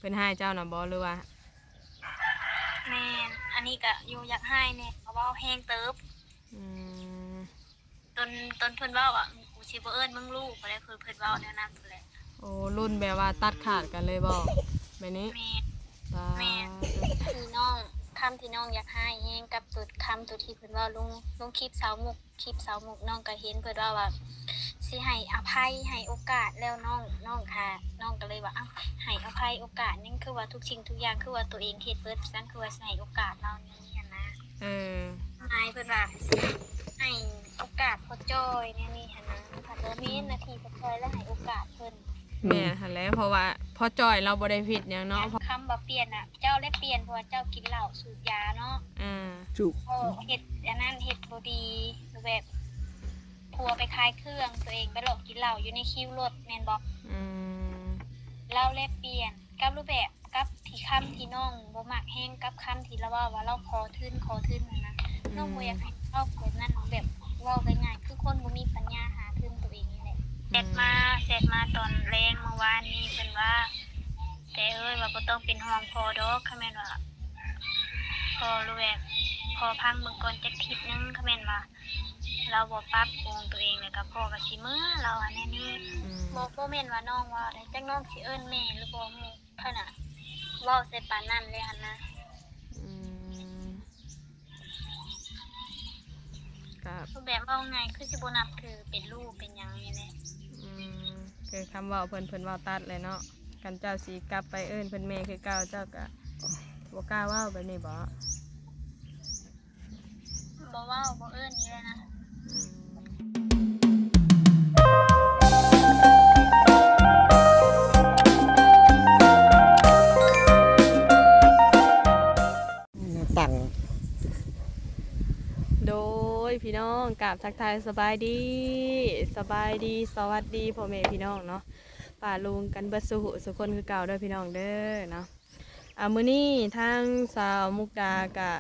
พิ่นให้เจ้าน่ะบ่หรือว่าแม่นอันนี้ก็อยู่อยากให้เนี่ยเพราะว่าแห้งเติบอืมตนเพิ่นเว้าอ่ะกูสิบ่เอิ้นมึงลูกบ่ได้เพิ่นเว้าแนวนั้นพุ่นแหละโอ้รุ่นแบบว่าตัดขาดกันเลยบ่แบบนี้แม่สาแม่พี่น้องคำที่น้องอยากให้แฮงกับตัวคำตัวที่เพิ่นเว้าลงคลิปสาวมุกน้องก็เห็นเพิ่นว่าสิให้อภัยให้โอกาสแล้วน้องค่ะน้องก็เลยว่าอ้าวให้อภัยโอกาสนั่นคือว่าทุกสิ่งทุกอย่างคือว่าตัวเองเฮ็ดเบิดซั่นคือว่าสิให้โอกาสเรานี่หั่นนะเออนายเพิ่นว่าให้โอกาสพ่อจ้อยแนวนี้หั่นนะถ้าบ่มีหน้าที่พ่อจ้อยแล้วให้โอกาสเพิ่นแม่หั่นแหละเพราะว่าพอจ้อยเราบ่ได้ผิดหยังเนาะคำบ่เปลี่ยนน่ะเจ้าได้เปลี่ยนเพราะว่าเจ้ากินเหล้าสูบยาเนาะจุเฮ็ดอันนั้นเฮ็ดบ่ดีแบบผัวไปขายเครื่องตัวเองไปหลอกกินเหล้าอยู่ในคิวรถแม่นบ่อืมเราแลเปลี่ยนกับรูปแบบกับที่คำที่น้องบ่มักแฮงกับคำที่เราว่าเราขอทื่นนั่นนะน้องบ่อยากให้เว้าแบบนั้นแบบเว้าง่ายๆคือคนบ่มีปัญญาหาทื่นตัวเองนี่แหละเสร็จมาตอนแรงเมื่อวานนี้เพิ่นว่าแต่เอ้ยว่าบ่ต้องเป็นห่วงพอดอกคันแม่นว่าพอรู้แบบพอพังเบิ่งก่อนจักทิศนึงคันแม่นว่าเราบ่ปรับปรุงตัวเองแล้วก็พ่อก็สิมื้อเราอันนี้บ่แม่นว่าน้องว่าได้จักน้องสิเอิ้นแม่หรือบ่แม่ขนาดเว้าใส่ปานนั้นเลยหั่นนะอืมครับรูปแบบเว้าง่ายคือสิบ่นับถือเป็นลูกเป็นหยังนี่แหละอืมคือคำเว้าเพิ่นเว้าตัดเลยเนาะกันเจ้าสิกลับไปเอิ้นเพิ่นแม่คือเก่าเจ้าก็บ่กล้าเว้าแบบนี้บ่บ่เว้าบ่เอิ้นนี่เลยนะตั้งโดยพี่น้องกราบทักทายสบายดีสวัสดีพ่อแม่พี่น้องเนาะป่าลุงกันเบิดสุคนคือเก่าเด้อพี่น้องเด้อเนาะมื้อนี้ทางสาวมุกดากะ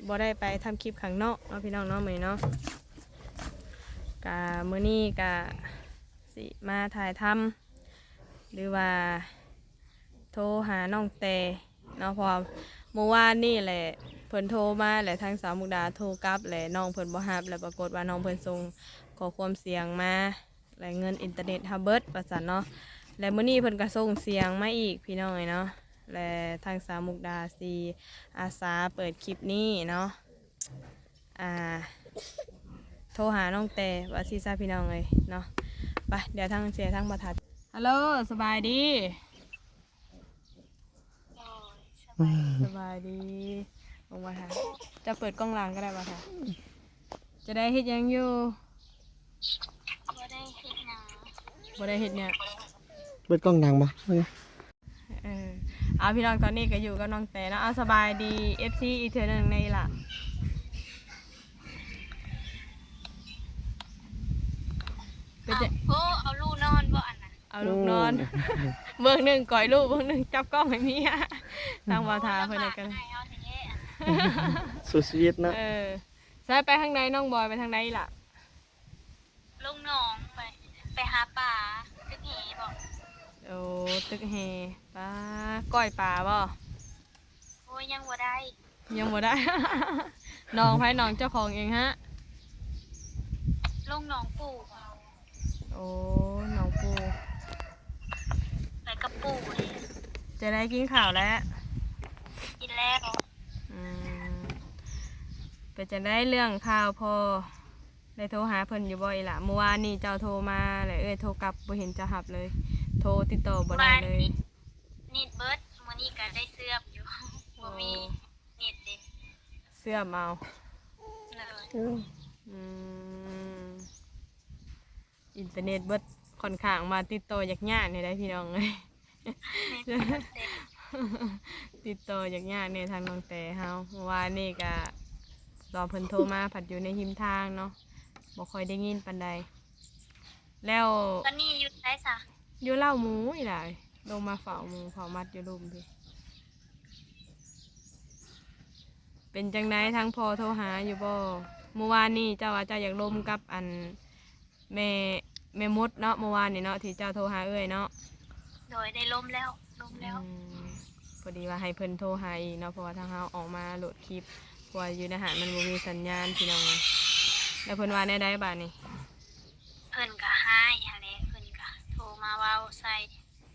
บ่ได้ไปทำคลิปข้างนอกเนาะพี่น้องเนาะมื้อนี้เนาะกะมื้อนี้กะสิมาถ่ายทำหรือว่าโทรหาน้องแต่เนาะพอเมื่อวานนี่แหละเพิ่นโทรมาแหละทางสาวมุกดาโทรกลับแหละน้องเพิ่นบ่รับแล้วปรากฏว่าน้องเพิ่นส่งข้อความเสียงมาและเงินอินเทอร์เน็ตฮับเบิดว่าซั่นเนาะและมื้อนี้เพิ่นก็ส่งเสียงมาอีกพี่น้องเนาะและทางสาวมุกดาสิอาสาเปิดคลิปนี้เนาะโทรหาน้องแต่ว่าสิซาพี่น้องเลยเนาะไปเดี๋ยวทางเสียทางประทัดฮัลโหลสบายดีสบายดีลงมาค่ะจะเปิดกล้องหลังก็ได้ป่ะคะจะได้เฮ็ดยังอยู่บ่ได้เฮ็ดหยังบ่ได้เฮ็ดเนี่ยเปิดกล้องดังปะเอาพี่น้องตอนนี้ก็อยู่กับน้องแต่นะเอาสบายดี FC อีกเทื่อนึงในล่ะเอาลูกนอนบ่อันน่ะเอาลูกนอนเบื้องหนึ่งก่อยลูกเบื้องหนึ่งจับกล้องให้เมียทางบ่าวทาเพิ่นกันสุดชีวิตนะใช่ไปทางใดน้องบอยไปทางใดล่ะลงหนองไปหาป่าตึกแหบ่โอ้ตึกแหปลาก้อยปลาบ่โอ้ยยังบ่ได้ น้องไผน้องเจ้าของเองฮะลงหนองปู่โอ้น้องปูไปกับปู่เลยจะได้กินข้าวแล้วกินแล้วเป็นจะได้เรื่องข่าวพอได้โทรหาเพิ่นอยู่บ่อยล่ะเมื่อวานนี่เจ้าโทรมาเลยโทรกลับบ่เห็นจะหับเลยโทรติดต่อบ่ได้เลยนิดเบิร์ดมื้อนี้ก็ได้เสื้ออยู่บ่มีนิดเด้เสื้อเมาอินเทอร์เน็ตเบิดค่อนข้างมาติดต่อยากๆนี่ได้พี่น้องเลยติดต่อยากๆเนี่ยทางน้องแต่เฮาเมื่อวานนี่ก็รอเพิ่นโทรมาผัดอยู่ในหิมทางเนาะบ่ค่อยได้ยินปานใดแล้วตอนนี้อยู่ไสซะอยู่เล่าหมูอีหล่ะลงมาเฝ้าหมูเฝ้ามัดอยู่ลุมพี่เป็นจังไดทั้งพอโทรหาอยู่บ่เมื่อวานนี่เจ้าว่าเจ้าอยากลมกับอันแม่มดเนาะเมื่อวานนี่เนาะที่เจ้าโทรหาเอ้ยเนาะโดยได้ล้มแล้ว พอดีว่าให้เพิ่นโทรหาอีกเนาะเพราะว่าทางเฮาออกมาโหลดคลิปเพราะว่าอยู่ในหาดมันบ่มีสัญญาณพี่น้องแล้วเพิ่นว่าแน่ได้บาดนี้ เพิ่นก็ให้หั่นแหละเพิ่นก็โทรมาเว้าใส่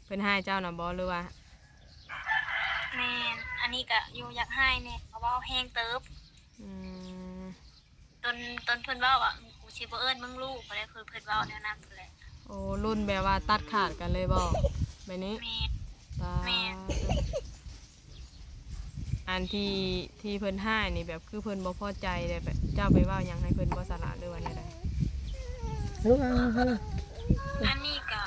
เพิ่นให้เจ้าน่ะบ่หรือว่า แม่นอันนี้ก็อยู่อยากให้แน่เพราะว่าแห้งเติบ อืม ตนเพิ่นเว้าว่ากูสิบ่เอิ้นมึงลูกบ่ได้เพิ่นเว้าแนวนั้นพุ่นแหละ โอ้รุ่นแบบว่าตัดขาดกันเลยบ่แบบนี้ แม่ ตา แม่ อันที่เพิ่นให้นี่แบบคือเพิ่นบ่พอใจเลยแบบเจ้าไปเว้าหยังให้เพิ่นบ่สละหรือว่าแนวใด รู้ว่าฮะ อันนี้ก็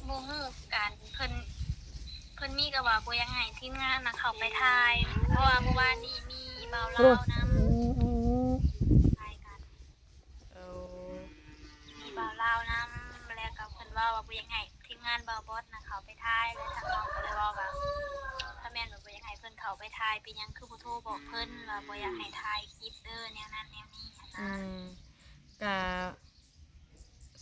บ่ฮู้กันเพิ่นมีก็ว่าบ่อยังให้ทีมงานน่ะเข้าไปถ่ายเพราะว่าเมื่อวานนี้มีเบาลาวนํถ่ายกัน เอา มีเบาลาวนํแล้วก็เพิ่นเว้าว่าบ่อยังให้ทีมงานเบาบอสน่ะเข้าไปถ่ายแล้วทางเราก็เลยเว้าว่าถ้าแม่นว่าบ่อยังให้เพิ่นเข้าไปถ่ายเป็นหยังคือบ่โทรบอกเพิ่นว่าบ่อยากให้ถ่ายคลิปเด้อแนวนั้นแนวนี้หั้น อื นะ มก็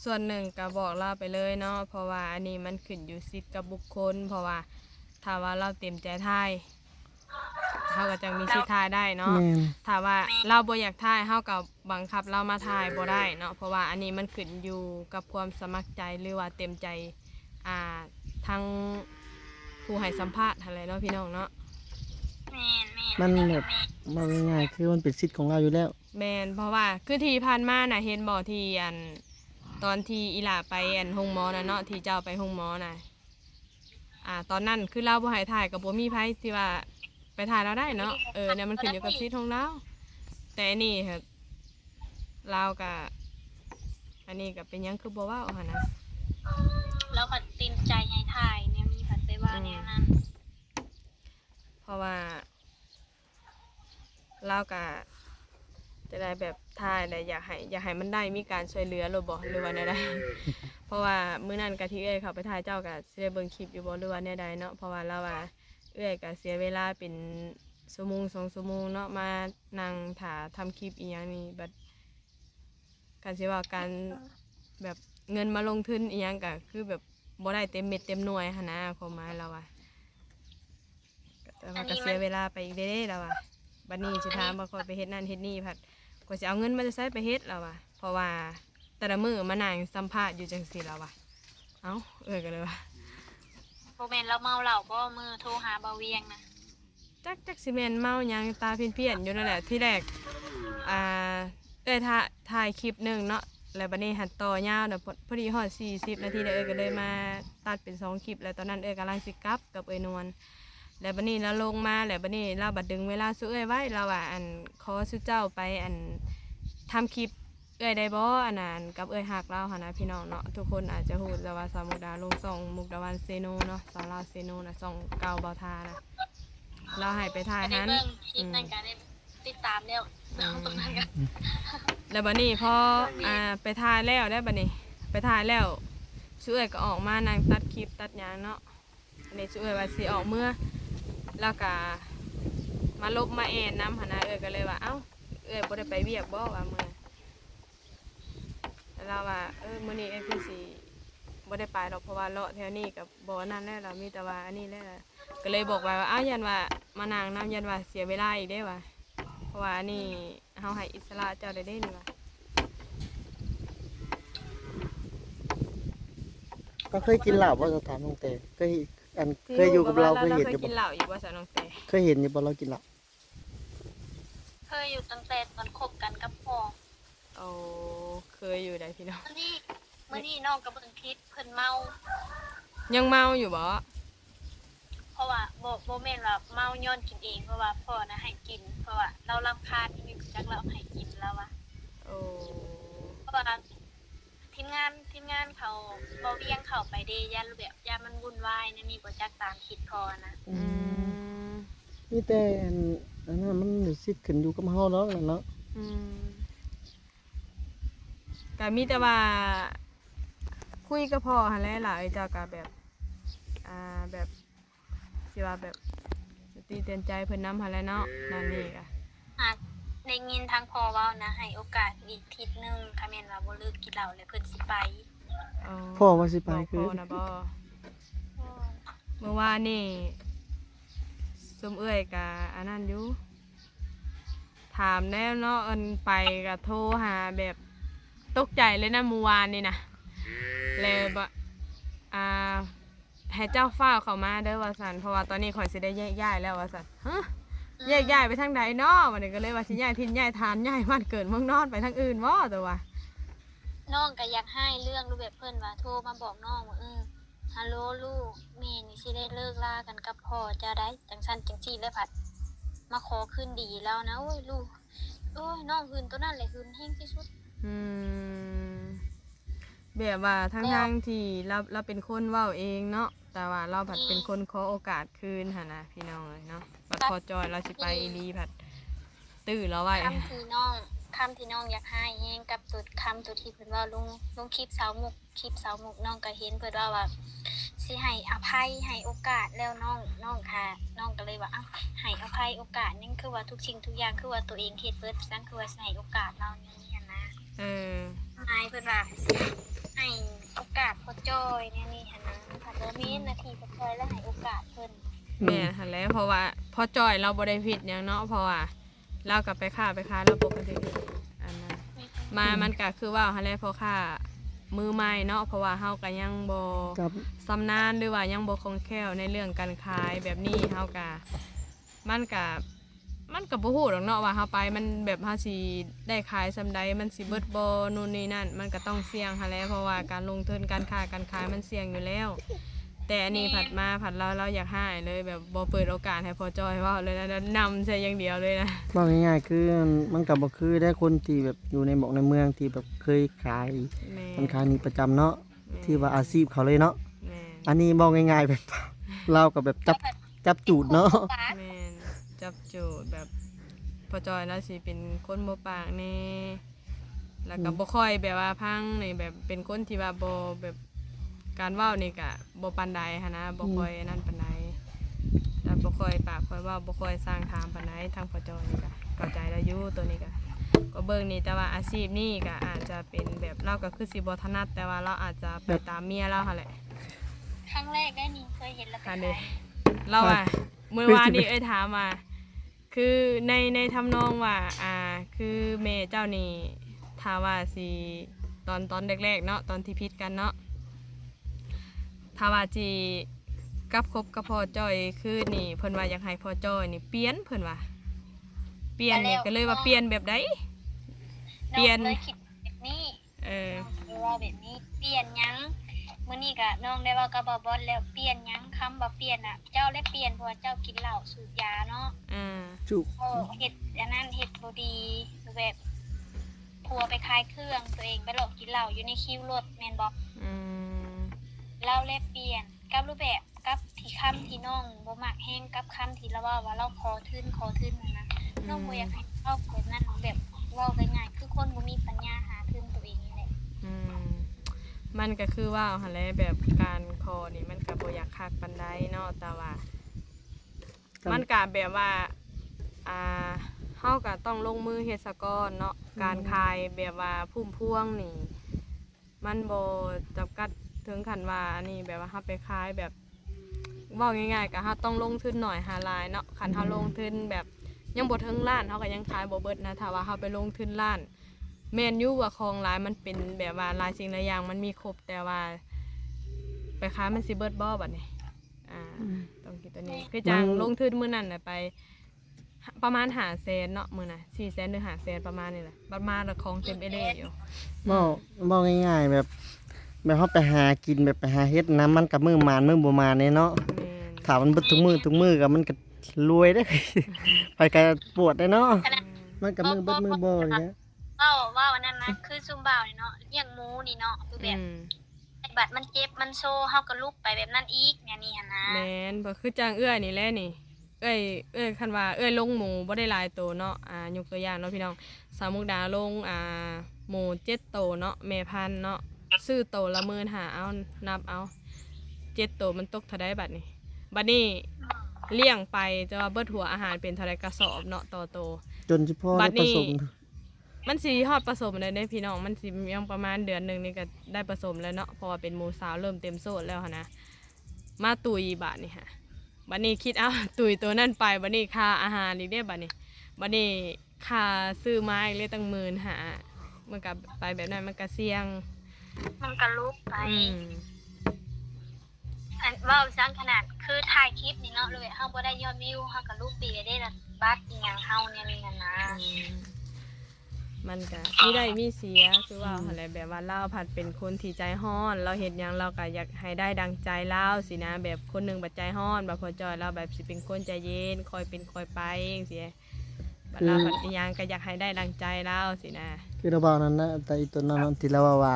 ส่วนหนึ่งก็บอกเราไปเลยเนาะเพราะว่าอันนี้มันขึ้นอยู่สิทธิ์กับบุคคล เพราะว่าถ้าว่าเราเต็มใจทายเฮาก็จะมีสิทธิ์ทายได้เนาะ แม่น ถ้าว่าเราบ่อยากถ่ายเฮาก็บังคับเรามาถ่ายบ่ได้เนาะเพราะว่าอันนี้มันขึ้นอยู่กับความสมัครใจหรือว่าเต็มใจทั้งผู้ให้สัมภาษณ์อะไรเนาะพี่น้องเนาะ แม่น มันแบบมาง่ายๆคือมันเป็นสิทธิ์ของเราอยู่แล้ว แม่นเพราะว่าคือที่ผ่านมาน่ะเห็นบ่ที่อันตอนที่อีหล่าไปอันโรงหมอน่ะเนาะที่เจ้าไปโรงหมอน่ะตอนนั้นคือเราบ่ให้ถ่ายก็บ่มีไผที่ว่าไปถ่ายเราได้เนาะเนี่ยมันขึ้นอยู่กับสิทธิ์ของเราแต่อันนี้ค่ะเราก็อันนี้ก็เป็นหยังคือบ่เว้าหั่นนะ แล้วผัดเต็มใจให้ถ่ายเนี่ยมีผัดไปว่าแนวนั้น เพราะว่าเราก็จะได้แบบถ่ายแต่อยากให้มันได้มีการช่วยเหลือหรือบ่หรือว่าแนวใด เพราะว่ามื้อนั้นก็ที่เอ้ยเขาไปถ่ายเจ้าก็สิได้เบิ่งคลิปอยู่บ่หรือว่าแนวใดเนาะเพราะว่าเราว่าเอ้ยก็เสียเวลาเป็นชั่วโมง2ชั่วโมงเนาะมานั่งถ่าทำคลิปอีหยังนี่บัดการสิว่าการแบบเงินมาลงทุนอีหยังก็คือแบบบ่ได้เต็มเม็ดเต็มหน่วยหั่นนะความหมายเราว่าแต่ว่าก็เสียเวลาไปอีกเด้เราว่าบัดนี้สิถามว่าค่อยไปเฮ็ดนั่นเฮ็ดนี่ผัดก็สิเอาเงินมาจะใช้ไปเฮ็ดเราว่าเพราะว่าแต่ละมื้อมานั่งสัมภาษณ์อยู่จังซี่เราว่าเอ้าก็เลยว่า โบแมนเราเมาเหล้าบ่มือโทรหาเบาเวียงนะ จักสิแม่นเมาหยังตาเพี้ยนๆอยู่นั่นแหละที่แรกถ่ายคลิปหนึงเนาะแล้วบัดนี้หัดต่อยาวน่ะพอดีฮอด40นาทีแล้วก็เลยมาตัดเป็น2คลิปแล้วตอนนั้นกำลังสิกลับกับนวลแล้วบัดนี้เราลงมาแล้วบัดนี้เราบัดดึงเวลาสู้ไว้เราว่าอันขอสู้เจ้าไปอันทำคลิปได้บ่อันนั้นกับฮักเราหั่นนะพี่น้องเนาะทุกคนอาจจะฮู้แต่ว่าสาวมุกดาลงส่องมุกดาวันเซโนเนาะสาวลาวเซโนน่ะส่องเก่าเบาทานะเราให้ไปถ่าย ก็ได้ หัน เบิ่งคลิปนั่นก็ได้ติดตามแล้วตรงนั้นก็ แล้วบัดนี้พอไปถ่ายแล้วได้บัดนี้ไปถ่ายแล้วช่วยก็ออกมานั่งตัดคลิปตัดหยังเนาะอันนี้ช่วยว่าสิออกเมื่อแล้วก็มาลบมาแอนน้ำหั่นนะก็เลยว่าเอ้าบ่ได้ไปเวียกบ่ว่ามื้อแล้วเราว่ามื้อนี้คือสิบ่ได้ไปดอกเพราะว่าเลาะแถวนี้กับบ่นั่นแหละเรามีแต่ว่าอันนี้แหละก็เลยบอกว่าอ้าวยันว่ามานั่งน้ำยันว่าเสียเวลาอีกเด้ว่ะเพราะว่าอันนี้เฮาให้อิสระเจ้าได้เด้นี่ว่ะ ก็เคยกินเหล้าบ่สถานน้องแต่เคยอยู่กับเราเคยเห็นอยู่ กิ บ่ นเหล้าอยู่ว่าสาวน้องแต่ เคยเห็นอยู่บ่เรากินเหล้า เคยอยู่ตั้งแต่ตอนคบกันกับพ่อ โอ้เคยอยู่ได้พี่น้อง มื้อนี้น้องก็เบิ่งคลิปเพิ่นเมา ยังเมาอยู่บ่ เพราะว่าบ่แม่นว่าเมาย้อนกินเองเพราะว่าพ่อน่ะให้กิน เพราะว่าเรารำคาญที่มีจักเราให้กินแล้วอะ โอ้ เพราะว่าทีมงานเขาบ่เวียงเขาไปเดยันแบบยามมันวุ่นวายนะนี่บ่จักตามคิดพอนะ อืม มีแต่อันนั้นมันสิทธิ์ขึ้นอยู่กับเฮาแล้วล่ะเนาะ อืมก็มีแต่ว่าคุยกับพ่อหั่นแหละล่ะเจ้าก็แบบแบบสิว่าแบบสติเตือนใจเพิ่นนำหั่นแหละเนาะนั่นนี่ก็ หากได้ยินทางพ่อเว้านะให้โอกาสอีกทิศหนึงถ้าแม่นว่าบ่เลิกกินเหล้าแล้วเพิ่นสิไป เอา พ่อว่าสิไป บอก คื พ่ อ อนะบ่เมื่อวานนี่ ซุมเอื้อยกะอันนั้นอยู่ถามแน่เนาะอันไปกะโทรหาแบบตกใจเลยนะเมื่อวานนี่นะเลยบอ่าให้เจ้าฟ้าวเข้ามาเด้อว่าสันเพราะว่าตอนนี้ข่อยสิได้แยกย้ายแล้วว่าสันฮะแยกย้ายไปทางใดเนาะวันนี้ก็เลยว่าสิย้ายถิ่นย้ายฐานย้ายบ้านเกิดเมืองนอนไปทางอื่นบ่ตัวว่า น้องก็อยากให้เรื่องรูปแบบเพิ่นว่าโทรมาบอกน้องว่าฮัลโหลลูกแม่นี่สิได้เลิกลากันกับพ่อจะได้จังซั่นจังซี่เลยผัดมาขอคืนดีแล้วนะโอ้ยลูกโอ้ยน้องหืนตัวนั้นแหละหืนแห้งที่สุด อืมแบบว่าทั้งที่เราเป็นคนเว้าเองเนาะแต่ว่าเราผัดเป็นคนขอโอกาสคืนหั่นนะพี่น้องเลยเนาะบัดพอจอยเราสิไปอีหลีผัดตื้อเราไว้ คำที่น้องอยากให้แห้งกับตุดคำตุดที่เพิ่นว่าลงคลิปสาวมุกน้องก็เห็นเพิ่นว่าสิให้อภัยให้โอกาสแล้วน้องค่ะน้องก็เลยว่าให้อภัยโอกาสนั่นคือว่าทุกสิ่งทุกอย่างคือว่าตัวเองเฮ็ดเบิดนั่นคือว่าสิให้โอกาสเรานี่หั่นนะ เออ นายเพิ่นว่าสิให้โอกาสพ่อจ้อยนี่หั่นนะถ้าบ่มีหน้าที่พ่อจ้อยแล้วให้โอกาสเพิ่น แม่หั่นแหล้วเพราะว่าพอจอยเราบ่ได้ผิดหยังเนาะเพราะว่าเรากลับไปค้าเราปกติอันนั้นมันก็คือว่าหั่นแหละพอค้ามือใหม่เนาะเพราะว่าเฮาก็ยังบ่ กับ สำนานหรือว่ายังบ่คล่องแคล่วในเรื่องการขายแบบนี้เฮาก็มันก็บ่ฮู้ดอกเนาะว่าเฮาไปมันแบบเฮาสิได้ขายซำใดมันสิเบิดบ่นู่นนี่นั่นมันก็ต้องเสี่ยงหั่นแหละเพราะว่าการลงทุนการค้าการขายมันเสี่ยงอยู่แล้ว แต่อันนี้ผัดเราอยากให้เลยแบบบ่เปิดโอกาสให้พอจอยเว้าเลยนะนำใช่อย่างเดียวเลยนะ บอกง่ายๆคือมันก็บ่คือได้คนที่แบบอยู่ในในเมืองที่แบบเคยขาย แม่ มันขายนี่ประจำเนาะที่ว่าอาชีพเขาเลยเนาะ แม่ อันนี้บอกง่ายๆแบบ เราก็แบบจับจูดเนาะ แม่นจับจูดแบบพอจอยแล้วสิเป็นคนบ่ปากแน่แล้วก็บ่ค่อยแบบว่าพังนี่แบบเป็นคนที่ว่าบ่แบบการเว้านี่ก็บ่ปานใดหันนะบ่ค่อยนั่นปานใดแล้วบ่ค่อยปากค่อยเว้าบ่ค่อยสร้างถามปานใดทางพอจอยนี่ก็เข้าใจแล้วอยู่ตัวนี้ก็เบิ่งนี่แต่ว่าอาชีพนี่ก็อาจจะเป็นแบบเราก็คือสิบ่ถนัดแต่ว่าเราอาจจะไปตามเมียเราหั่นแหละ ครั้งแรกได้นี่เคยเห็นแล้ว ค่ะ เป็น เด้ ไง เราอ่ะเมื่อวานนี้ถามว่าคือในทำนองว่าคือแม่เจ้านี่ถ้าว่าสิตอนแรกๆเนาะตอนที่พิดกันเนาะถ้าว่าจีกับคบกับพ่อจ้อยคือนี่เพิ่นว่าอยากให้พ่อจ้อยนี่เปลี่ยนเพิ่นว่าเปลี่ยนนี่ก็เลยว่าเปลี่ยนแบบใด เปลี่ยน องเลยคิดแบบนี้ เออ น้องเลยว่าแบบนี้เปลี่ยนหยังมื้อนี้ก็น้องได้เว่ากับบอสแล้วเปลี่ยนหยังคำว่าเปลี่ยนน่ะเจ้าได้เปลี่ยนเพราะว่าเจ้ากินเหล้าสูบยาเนาะ จุ โอ้เฮ็ดอันนั้นเฮ็ดบ่ดีแบบผัวไปขายเครื่องตัวเองไปหลอกกินเหล้าอยู่ในคิวรถแม่นบ่ อืม เราแลกเปลี่ยนกับรูปแบบกับที่คำที่น้องบ่มักแฮงกับคำที่เราว่าเราขอทื่นนั่นนะน้องบ่อยากให้เราแบบนั้นแบบเว้าง่ายๆคือคนบ่มีปัญญาหาทื่นตัวเองนี่แหละ อืมมันก็คือว่าหั่นแหละแบบการคอนี่มันก็บ่อยากคักปานใดเนาะแต่ว่า มันก็แบบว่าเฮาก็ต้องลงมือเฮ็ดซะก่อนเนาะการขายแบบว่าพุ่มพวงนี่มันบ่จำกัดถึงขั้นว่าอันนี้แบบว่าเฮาไปขายแบบเว้าง่ายๆก็เฮาต้องลงทุนหน่อยหาหลายเนาะคันเฮาลงทุนแบบยังบ่ถึงล้านเฮาก็ยังขายบ่เบิดนะถ้าว่าเฮาไปลงทุนล้านแม่นอยู่ว่าของหลายมันเป็นแบบว่าหลายสิ่งหลายอย่างมันมีครบแต่ว่าไปขายมันสิเบิดบ่บัดนี้ต้องคิดตัวนี้คือจังลงทุนมื้อนั้นน่ะไปประมาณ500,000เนาะมื้อน่ะ400,000หรือ500,000ประมาณนี้แหละประมาณละของเต็มเอเล่อยู่ บอกง่ายๆแบบเฮาไปหากินแบบไปหาเฮ็ดน้ำมันกับมือมานมือบ่มานเนี่ยเนาะ แม่น ถ้ามันเบิดทุกมือก็มันก็รวยได้ ไปก็ปวดได้เนาะมันก็มือเบิดมือบ่อย่างเงี้ย ว่าอันนั้นนะคือซุมบ่าวนี่เนาะเลี้ยงหมูนี่เนาะคือแบบไอ้บัดมันเจ็บมันโซเฮาก็ลุกไปแบบนั้นอีกเนี่ยนี่หั่นนะ แม่นบ่คือจังเอื้อยนี่แหละนี่เอ้ยคันว่าเอ้ยลงหมูบ่ได้หลายโตเนาะยกตัวอย่างเนาะพี่น้องสาวมุกดาลงหมู7โตเนาะแม่พันธุ์เนาะซื้อโตละ15,000เอานับเอา7โตมันตกเท่าใดบัดนี้เลี้ยงไปจะว่าเบิดหัวอาหารเป็นเท่าใดกระสอบเนาะต่อโต จนสิพ่อได้ผสม มันสิฮอดผสมได้เด้พี่น้องมันสิยังประมาณเดือนนึงนี่ก็ได้ผสมแล้วเนาะเพราะว่าเป็นหมูสาวเริ่มเต็มโซดแล้วหั่นนะมาตุยบาดนี่ฮะ บัดนี้คิดเอา ตุยตัวนั่นไปบัดนี้ค่าอาหารอีกเด้บัดนี้ค่าซื้อไม้เลยตั้ง15,000มันก็ไปแบบนั้นมันก็เสี่ยง มันก็ลุกไป อืม อันเว้าซังขนาดคือถ่ายคลิปนี่เนาะเลยเฮาบ่ได้ยอดวิวเฮาก็ลุกปีได้ละบัตรอีหยังเฮาเนี่ยนี่นะ มันก็มีได้มีเสียคือว่าอะไรแบบว่าเราผัดเป็นคนที่ใจฮ้อน เราเห็นหยังเราก็อยากให้ได้ดังใจเราสินะแบบคนหนึ่งบัดใจฮ้อนแบบพอจอยเราแบบสิเป็นคนใจเย็นคอยเป็นคอยไปเองสิบัดเราผัดอีหยังก็อยากให้ได้ดังใจเราสินะ คือเราบอกนั้นนะแต่อีตัวนั้นที่เราว่า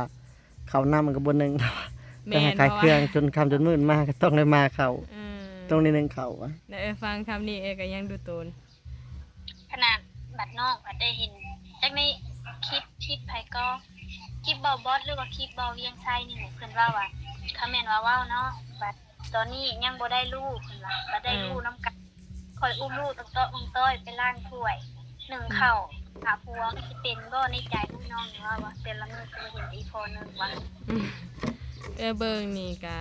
เขานำมันก็บ่นึงแต่ แม่ ให้ น ขาย เพราะ เครื่อง ว่า จนค่ำจนมืดมาก็ต้องได้มาเขา อืม ต้องได้นึงเขาอะ แล้วฟังคำนี้ก็ยังดูโตน ขนาดบัตรนอกบัตรได้เห็นจากในคลิปไผก็คลิปเบาบอสหรือว่าคลิปเบาเวียงไซนี่แหละเพิ่นว่าว่าคอมเมนต์ว่าเว้าเนาะบัตรตอนนี้ยังบ่ได้ลูกเพิ่นว่าบ่ได้ลูกนํกันคอยอุ้มลูกต้อยไปล้างถ้วยนึ่งข้าวหาผัวก็สิเป็นบ่ในใจลูกน้องนี่ว่าแต่ละมื้อก็เห็นอีพอนึงว่า อืมเบิ่งนี่ก็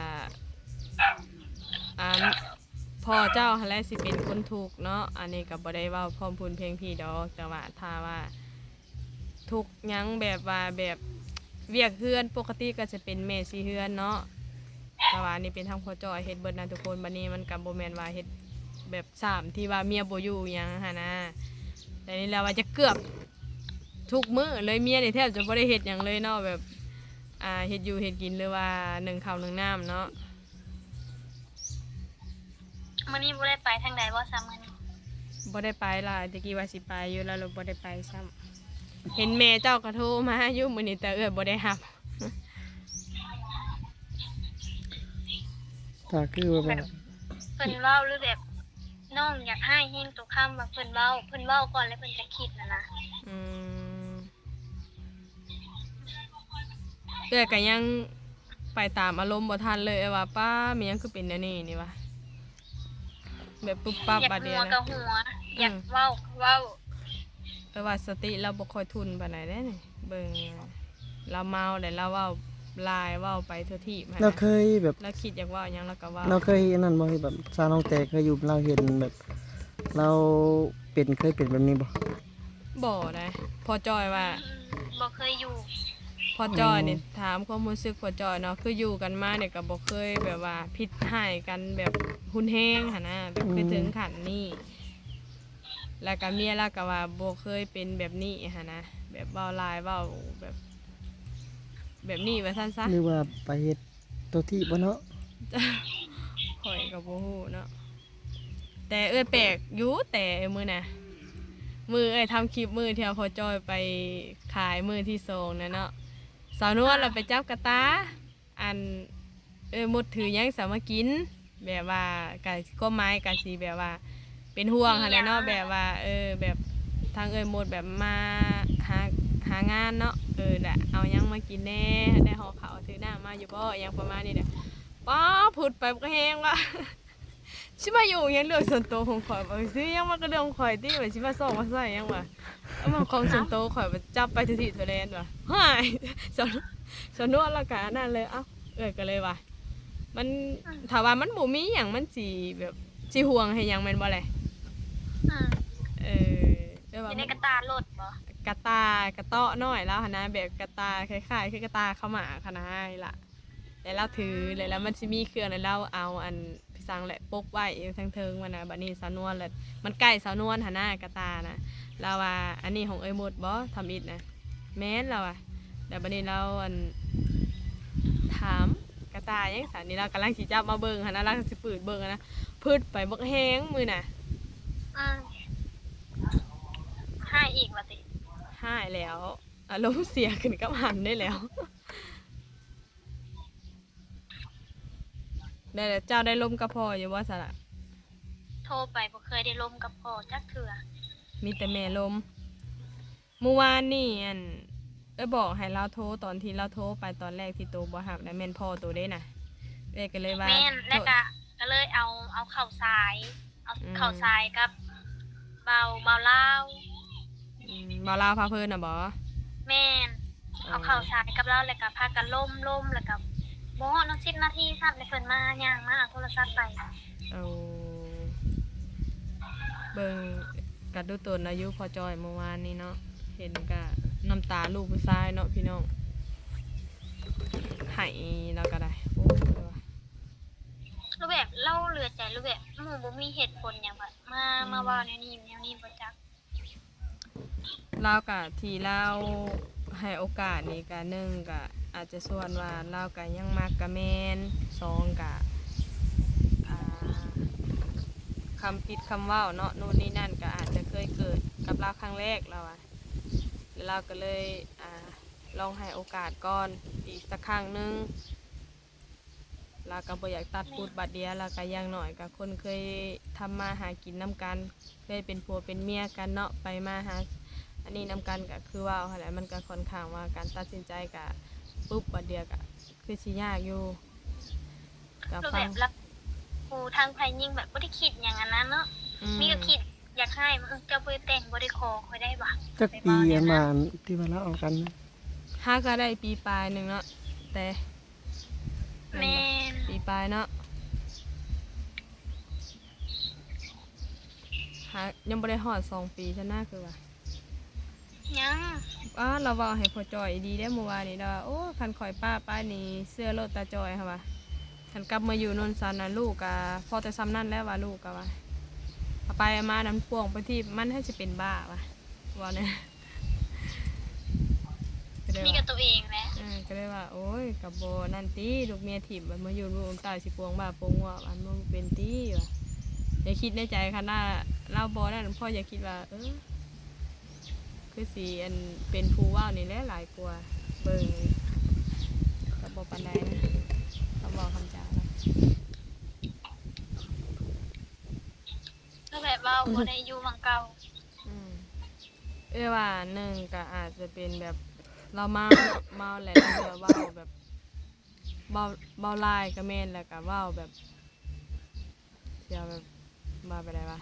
อ่าพ่อเจ้าหั่นแหละสิเป็นคนถูกข์เนาะอันนี้ก็บ่ได้เว้าพร้อมพูนเพลงพี่ดอกแต่ว่าถ้าว่าทุกข์หยังแบบว่าแบบเวียกเฮือนปกติก็จะเป็นแม่สิเฮือนเนาะแต่ว่าอันนี้เป็นทางพ่อจอยเฮ็ดเบิดนะทุกคนบัดนี้มันก็บ่แม่นว่าเฮ็ดแบบ3ที่ว่าเมียบ่อยู่หยังหั่นนะแต่นี่แล้วว่าจะเกือบทุกมื้อเลยเมียนี่แทบจะบ่ได้เฮ็ดหยังเลยเนาะแบบเฮ็ดอยู่เฮ็ดกินหรือว่านึ่งข้าวนึ่งน้ำเนาะ มื้อนี้บ่ได้ไปทางใดบ่ซ้ำมื้อนี้ บ่ได้ไปล่ะตะกี้ว่าสิไปอยู่แล้วเราบ่ได้ไปซ้ำเห็นแม่เจ้าก็โทรมาอยู่มื้อนี้แต่บ่ได้รับ ถ้าคือว่าแบบ เพิ่นเว้าหรือแบบน้องอยากให้แฮงตัวคำว่าเพิ่นเว้าก่อนแล้วเพิ่นจะคิดนะ อืมก็ยังไปตามอารมณ์บ่ทันเลยว่าป้ามีหยังคือเป็นแนวนี้นี่วะแบบปุ๊บปั๊บ อยาก บัดเดี หั ยว ว นะ กับหัว อยากเว้าเว้า ว่าสติเราบ่ค่อยทุนปานใดเด้นี่เบิ่งเราเมาแล้วเราเว้าลายเว้าไปทั่วที่มา เราเคยแบบ เราคิดอยากเว้าหยังเราก็เว้า เราเคยอันนั้นบ่แบบซาน้องแต่เคยอยู่เราเห็นแบบ เราเคยเป็นแบบนี้บ่ บ่ได้พอจอยว่า บ่เคยอยู่ พอจอยเนี่ยถามความรู้สึกพอจอยเนาะคืออยู่กันมาเนี่ยก็บ่เคยแบบว่าผิดให้กันแบบหุนแฮงหั่นนะแบบคือถึงขั้นนี้แล้วก็เมียเราก็ว่าบ่เคยเป็นแบบนี้หั่นนะแบบเว้าลายเว้าแบบนี้ว่าซั่นซะ หรือว่าไปเฮ็ดตัวที่บ่เนาะ ข่อยก็บ่ฮู้เนาะแต่แปลกอยู่แต่มื้อน่ะมื้อทำคลิปมื้อที่พอจอยไปขายมื้อที่2น่ะเนาะสาวนวลเราไปจับกระตาอันหมดถือหยังสามากินแบบว่าก็ไม้กันสิแบบว่า เป็นห่วงหั่นแหละเนาะแบบว่าแบบทางหมดแบบมาหางานเนาะน่ะเอาหยังมากินแน่ได้ห่อข้าวถือน้ามาอยู่บ่หยังประมาณนี้แหละป้าพูดไปก็แฮงว่า สิมาอยู่หยังเรื่องส่วนตัวของข่อยบ่ซื้อหยังมันก็เรื่องของข่อยติว่าสิมาส่งมาใส่หยังวะเอามาของส่วนตัวข่อยไปจับไปทุกที่ทั่วแดนว่ะหายสนวนแล้วก็อันนั่นเลยเอ้าก็เลยว่ามันถ้าว่ามันบ่มีหยังมันสิแบบสิห่วงให้หยังแม่นบ่แหละ อืม เรียกว่า อยู่ในกระตารถบ่ กระตากระเตาะน้อยแล้วหั่นนะแบบกระตาคล้ายๆคือกระตาข้าวหมาคณะนี่ล่ะแล้วเราถือแล้วมันสิมีเครื่องแล้วเราเอาอันพี่สังแหละปกไว้ทั้งเทิงมันน่ะบัดนี้สาวนวลแล้วมันใกล้สาวนวลหั่นนะกระตานะเราว่าอันนี้ของหมดบ่ทำอิฐนะแม่นเราอ่ะแต่บัดนี้เราอันถามกระตายังสันนี่เรากำลังสิจับมาเบิ่งหั่นนะเราสิปืดเบิ่งนะพืดไปบักแฮงมื้อน่ะ อืมให้อีกว่าติ หายแล้วอารมณ์เสียขึ้นกับหันได้แล้ว ได้แล้วเจ้าได้ลมกระพออยู่ว่าสระ โทรไปบ่เคยได้ลมกับพ่อจักเทื่อ มีแต่แม่ลมเมื่อวานนี่อันบอกให้เราโทรตอนที่เราโทรไปตอนแรกที่ตัวบ่หับแล้วแม่นพ่อตัวได้น่ะก็เลยว่า แม่นแล้วก็เลยเอาข้าวสายเอาข้าวสายกับเบาลาว บ่ลาวพาเพิ่นน่ะบ่ แม่นเอาข้าวสายกับเราแล้วก็พากันล่มแล้วก็บ่ฮอด10 นาทีซับเลยเพิ่นมาย่างมาเอาโทรศัพท์ไป เอา เบิ่งกัดดูตนอายุพอจอยเมื่อวานนี้เนาะเห็นกะน้ำตาลูกผู้ชายเนาะพี่น้องให้แล้วก็ได้โอ้ยว่ะ รูปแบบเล่าเหลือใจรูปแบบหมู่บ่มีเหตุผลหยังแบบมาว่าแนวนี้บ่จัก เรากะที่เราให้โอกาสนี่กะหนึ่งกะอาจจะส่วนว่าเรากะยังมักกะแมนสองกะอ่าคำผิดคำเว้าเนาะนู่นนี่นั่นก็อาจจะเคยเกิดกับเราครั้งแรกแล้วอะแล้วเราก็เลยลองให้โอกาสก่อนอีกสักครั้งหนึงเราก็บ่อยากตัดพูดบัดเดียวเราก็อยังหน่อยกับคนเคยทำมาหากินน้ำกันเคยเป็นผัวเป็นเมียกันเนาะไปมาหาอันนี้น้ำกันก็คือว่าอะไรมันก็ค่อนข้างว่าการตัดสินใจกะปุ๊บบัดเดียวกะคือสิยากอยู่กับ รูป ฟั แบ ง บรักกูทางไผยิงแบบบ่ได้คิดหยังอันนั้นเนาะ มีก็คิดอยากให้มันเจ้าบ่ได้แต่งบ่ได้ขอค่อยได้บ่ จักปีอันมาที่ว่าเราเอากันนะ ห้าก็ได้ปีปลายหนึ่งเนาะแต่ แม่น ปีปลายเนาะหายังบ่ได้ฮอด2 ปีชนะคือว่า ยัง เราเว้าให้พ่อจอยดีได้อเมื่อวานนี้เด้อโอ้คันข่อยป้าป้านี่เสื้อรถตาจอยค่ะว่าคันกลับมาอยู่นนสันน่ะลูกก็พอแต่ซ้ำนั่นแล้วว่าลูกก็ว่าเอาไปเอามาน้ำพ่วงไปที่มันให้สิเป็นบ้าว่ะว่าเนี่ยก็เลย มี ว่า กับตัวเองแหละ ก็เลยว่าโอ้ยกับโบนั่นตีลูกเมียถิ่มมาอยู่รวมตายสิปวงบ้าปวงว่าอันมันเป็นตีว่ะอย่าคิดในใจค่ะน่าเราบอนั่นพ่ออย่าคิดว่าคือสีอันเป็นผู้ว่าวนี่แหละหลายกว่าเบิ่งกับโบปันไดนะเขาบอกคำจาแล้ว ก็แบบว่าบ่ได้อยู่วังเก่า อืมว่าหนึ่งก็อาจจะเป็นแบบเราเมา เมาแหละเรือว่าวแบบเบาลายก็แม่นแล้วก็ว่าวแบบเสียแบบมาไปได้ปะ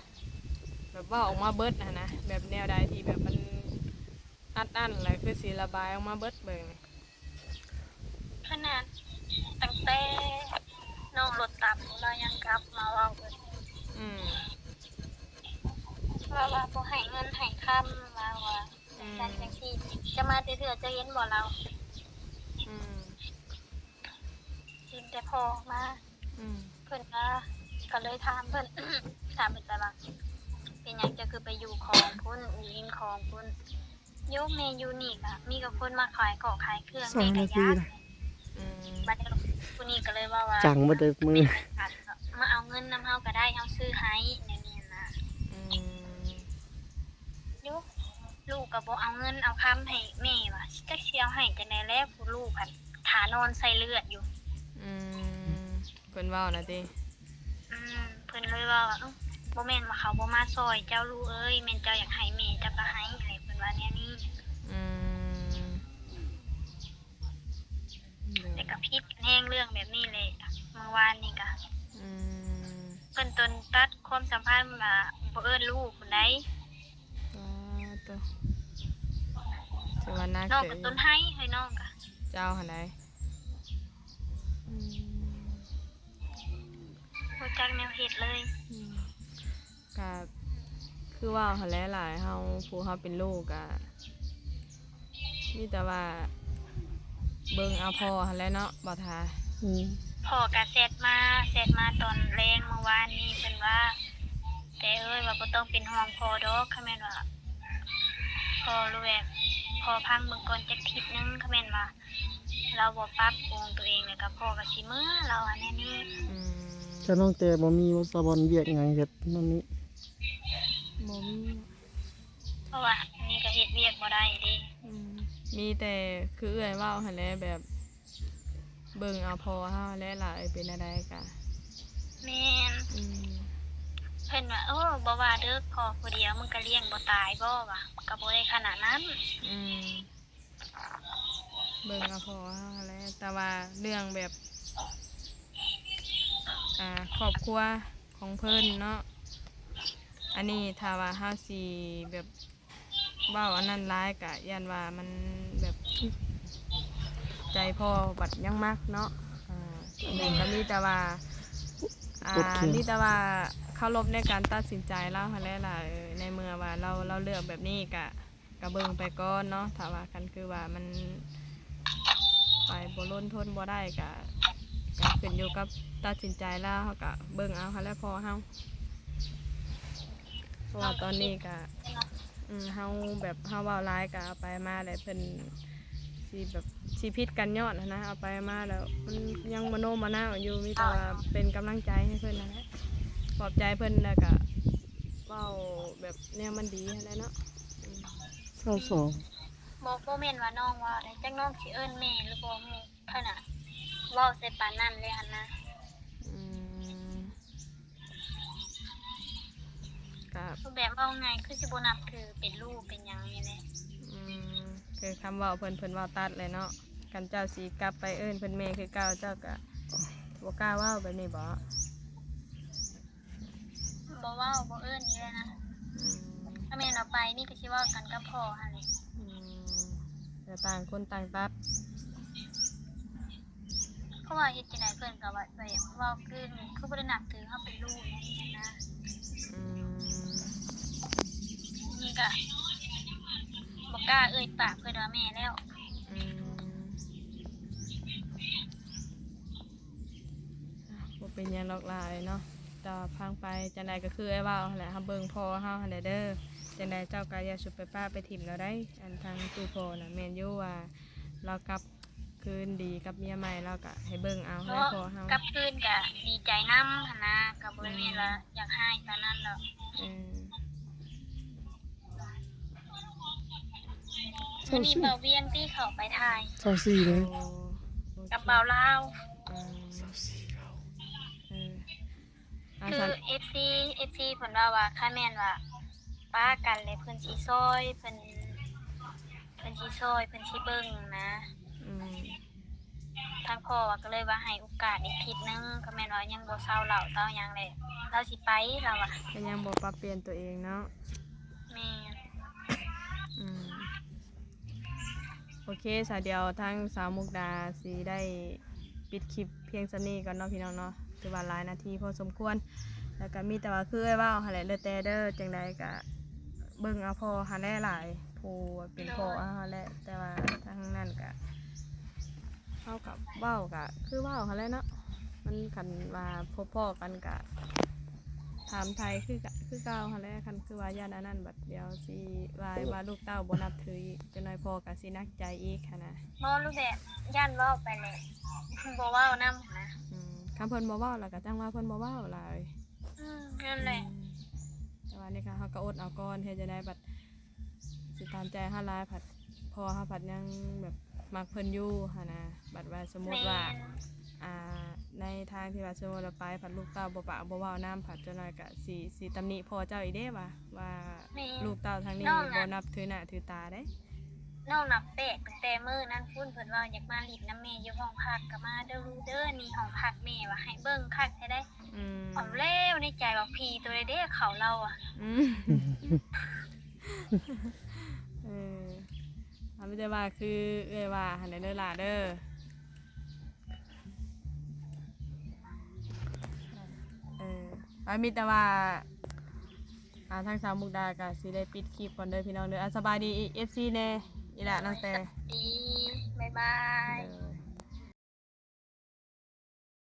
แบบว่าวออกมาเบิดนะแบบแนวใดที่แบบมันอัดอะไรคือสีระบายออกมาเบิดเบิ่ง ขนาดตั้งแต่น้องรถตับเรายังกลับมาเว้าเบิด อืม ว่าบ่ให้เงินให้คำว่าจังซี่จะมาเทื่อๆจะเห็นบ่เรา อืม เห็นแต่พอมา อืม เพิ่นก็เลยถามเพิ่น ถามเพิ่นไปว่าเป็นหยังจะคือไปอยู่ของพุ่นยิงของพุ่นโยมแม่อยู่นี่ก็มีกับคนมาขายของขายเครื่อง สอง แม่ นา ก็ ที ยาก นะ อืม บัดนี้ผู้นี้ก็เลยว่า จังบ่ได้มือ มาเอาเงินนำเฮาก็ได้เฮาซื้อให้แนวนี้นะ อืม ลูกก็บ่เอาเงินเอาคำให้แม่ว่าจักสิเอาให้จังได๋แล้วผู้ลูกหั่นขานอนใส่เลือดอยู่ อืมเพิ่นเว้านะติ เพิ่นเลยว่าเอ้าบ่แม่นว่าเขาบ่มาซอยเจ้าลูกเอ้ยแม่นเจ้าอยากให้แม่เจ้าก็ให้อะไรเพิ่นว่าแนวนี้ อืม แต่ก็ผิดกันแฮงเรื่องแบบนี้เลยเมื่อวานนี่ก็ อืม เพิ่นตนตัดความสัมพันธ์ว่าบ่เอิ้นลูกคนใด ตัวจะว่านัก น้อง เต ก็ ะ ต้นให้ให้น้องก็ เจ้าหันไหนอืม บ่จักแนวเฮ็ดเลย อืมก็คือว่าหันแหละหลายเฮาผู้เฮาเป็นลูกอะมีแต่ว่าเบิ่งเอาพอหันแหล้วเนาะบ่ทา อืม พ่อก็แชทมาตอนแรงเมื่อวานนี้เพิ่นว่า แต่เอ้ยว่าบ่ต้องเป็นห่วงพ่อดอกคันแม่นว่าพ่อรู้แบบพ่อพังเบิ่งก่อนจักทิศนึงคันแม่นว่าเราบ่ปรับปรุงตัวเองแล้วก็พ่อก็สิมื้อเราอันนี้ อืม จะน้องแต่บ่มีสะบอนเวียกหยังเฮ็ดนั่นนี่ บ่มี เพราะว่านี่ก็เฮ็ดเวียกบ่ได้เด้ อืมมีแต่คือเอื้อยเว้าหันแหละแบบเบิ่งเอาพอเฮาแหละหลายเป็นอะไรกะ แม่น อืม เพิ่นว่าโอ้บ่ว่าเด้อพ่อผู้เดียวมึงก็เลี้ยงบ่ตายบ่วะก็บ่ได้ขนาดนั้น อืมเบิ่งเอาพอเฮาหั้นแหละแต่ว่าเรื่องแบบครอบครัวของเพิ่นเนาะอันนี้ถ้าว่าเฮาสิแบบเว้าอันนั้นร้ายกะยันว่ามันแบบใจพ่อบัดยังมักเนาะอันนี้ก็มีแต่ว่ามีแต่ว่าค เคารพในการตัดสินใจเราหั่นแหละล่ะในเมื่อว่าเราเลือกแบบนี้ก็เบิ่งไปก่อนเนาะถ้าว่ากันคือว่ามันไปบ่ล้นทนบ่ได้ก็ขึ้นอยู่กับตัดสินใจแล้วเฮาก็เบิ่งเอาหั่นแหละพอเฮาเพราะว่าตอนนี้ก็เฮาแบบเฮาเว้าหลายก็เอาไปมาแล้วเพิ่นสิแบบสิผิดกันยอดหั้นนะเอาไปมาแล้วมันยังมโนมนาอยู่มีแต่ว่าเป็นกำลังใจให้เพิ่นนั่นแหละปลอบใจเพิ่นแล้วก็เว้าแบบแนวมันดีหั่นแหละเนาะ22บ่แม่นว่าน้องว่าได้จักน้องสิเอิ้นแม่หรือบ่แม่ขนาดเว้าใส่ปานนั้นเลยหั่นนะ อืมกับ คือแบบเว้าไงคือสิบ่นับถือเป็นลูกเป็นหยังนี่แหละ อืมคือคำเว่าเพิ่นเว้าตัดเลยเนาะกันเจ้าสีกลับไปเอิ้นเพิ่นแม่คือเก่าเจ้าก็บ่กล้าเว้าแบบนี้บ่ บ่เว้าบ่เอิ้นนี่เลยนะ อืม ถ้าแม่นเอาไปนี่ก็สิเว้ากันกับพ่อหั่นแหละ อืมแต่ต่างคนต่างตัด เพราะว่าเฮ็ดจังไดเพิ่นก็ว่าไปเว้าคือบ่ได้นับถือเฮาเป็นลูกอย่างนี้นะ อืม นี่ก็บ่กล้าเอ่ยปากเพิ่นว่าแม่แล้ว อืมบ่เป็นหยังหรอกหลายเนาะต่อพังไปจังใดก็คือไอ้เว้าหั่นแหละเฮาเบิ่งพ่อเฮาหั่นแหละเด้อจังใดเจ้าก็อย่าสุดไปป้าไปถิ่มเราได้อันทางตู้พ่อน่ะแม่นอยู่ว่าเรากลับคืนดีกับเมียใหม่เราก็ให้เบิ่งเอาให้ เนาะ พ่อเฮาก ลับคืนก็ดีใจนำหั่นนะก็บ่ได้แม่นว่าอยากให้ปานนั้นดอก เออ มื้อนี้เบาเวียงที่เข้าไปถ่าย 24เลย โอ้ กับเบาลาว อืม 24เขา เอออา คือ สัน FC เพิ่นว่าคันแม่นว่าป้ากันเลยเพิ่นสิซอยเพิ่นสิซอยเพิ่นสิเบิ่งนะ อืม ทางพ่อก็เลยว่าให้โอกาสอีกทีนึงก็แม่นว่ายังบ่เซาเหล้าเซาหยังเลยเราสิไปเราอ่ะ ก็ยังบ่ปรับเปลี่ยนตัวเองเนาะ แม่น อืมโอเคสายเดียวทั้งสาวมุกดาสีได้ปิดคลิปเพียงสนี้ก่อนเนาะพี่น้องเนาะถือว่าหลายนาทีพอสมควรแล้วก็มีแต่ว่าคือไอ้ว่าหั่นแหละเด้อแต่เด้อจังใดก็เบิ่งเอาพอหันได้หลายผู้เป็นพ่อเอาหั่นแหละแต่ว่าทางนั้นก็เฮากับเว้าก็คือเว้าหั่นแหละเนาะมันคันว่าพบพ่อกันก็ถามไทยคือเก่าหั่นแหละคันคือว่าย่านอันนั้นบัดเดียวสิว่าลูกเต้าบ่นับถืออีกจังน้อยพ่อก็สิหนักใจอีกหันนะ บ่รู้แบบย่านเว้าไปเลยบ่เว้านำนะ คำเพิ่นบ่เว้าแล้วก็จังว่าเพิ่นบ่เว้าหลาย นั่นแหละ แต่ว่านี่ค่ะเฮาก็อดเอาก่อนเฮ็ดจะได้บัดสิตามใจเฮาหลายผัดพอเฮาผัดยังแบบมักเพิ่นอยู่หั่นนะบัดว่าสมมุติว่า แม่น ในทางที่ว่าสมมุติเราไปผัดลูกเต้าบ่ปากบ่เว้าน้ำผัดจังหน่อยก็สิตำหนิพ่อเจ้าอีกเด้ว่าลูกเต้าทางนี้บ่นับถือหน้าถือตาเด้ น้องนับแปลกตั้งแต่มื้อนั้นพุ่นเพิ่นว่าอยากมาลิดน้ำแม่อยู่ห้องพักก็มาเด้อลูกเด้อนี่ห้องพักแม่ว่าให้เบิ่งคักให้ได้ อืม เอาแล้วในใจว่าพี่ตัวเด้เขาเราอ่ะ อืม เออเอาไม่ได้ว่าคือเอ้ยว่าหันเด้อล่ะเด้อมีแต่ว่าทางสาวมุกดาก็สิได้ปิดคลิปก่อนเด้อพี่น้องเด้อสบายดี FC แน่อีหล่ะน้องแต่ ดีบ๊ายบาย เด้อ